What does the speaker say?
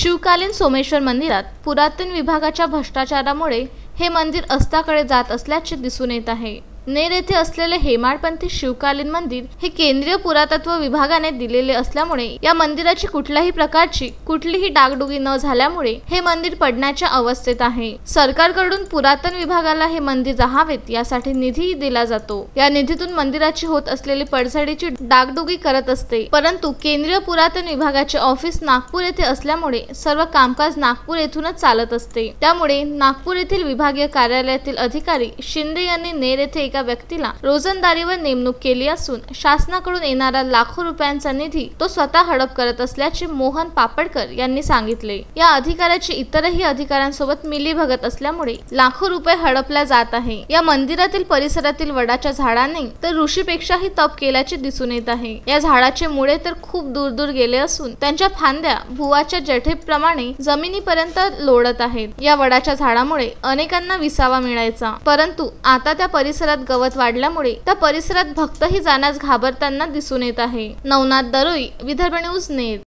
शिवकालीन सोमेश्वर मंदिरात पुरातन विभागाच्या भ्रष्टाचारामुळे हे मंदिर अस्ताकडे जात असल्याचे दिसून येत आहे। नेर येथे असलेले हेमाडपंथी शिवकालीन मंदिर हे केंद्रीय पुरातत्व विभागाने दिलेले असल्यामुळे या मंदिराची कुठल्याही प्रकारची कुठलीही डागडुगी न झाल्यामुळे हे मंदिर पडण्याच्या अवस्थेत आहे। सरकारकडून पुरातन विभागाला हे मंदिर राहावेत यासाठी निधी दिला जातो। या निधीतून मंदिराची होत असलेली पडझडीची डागडुगी करत असते, परंतु केंद्रीय पुरातन विभागाचे ऑफिस नागपूर येथे असल्यामुळे सर्व कामकाज नागपूर येथूनच चालत असते। त्यामुळे नागपूर येथील विभागीय कार्यालयातील अधिकारी शिंदे यांनी नेर येथे व्यक्तीला रोजंदारीवर नेमणूक केली असून शासनाकडून येणारा लाखो रुपयांचा निधी तो स्वतः हडप करत असल्याचे मोहन पापडकर यांनी सांगितले। या अधिकाऱ्याची इतरही अधिकाऱ्यांसोबत मिलीभगत असल्यामुळे लाखो रुपये हडपल्या जात आहे। या मंदिरातील परिसरातील वडाच्या झाडाने तर ऋषीपेक्षाही तप केल्याचे दिसून येत आहे। या झाडाचे मुळे तर खूप दूर दूर गेले असून त्यांच्या फांद्या भुवाच्या जठेप्रमाणे जमिनीपर्यंत लोळत आहेत। या वडाच्या झाडामुळे अनेकांना विसावा मिळायचा, परंतु आता त्या परिसरात गवत वाढल्यामुळे त्या परिसरात भक्तही जाण्यास घाबरताना दिसून येत आहे। नवनाथ दरोई, विदर्भ न्यूज, नेर।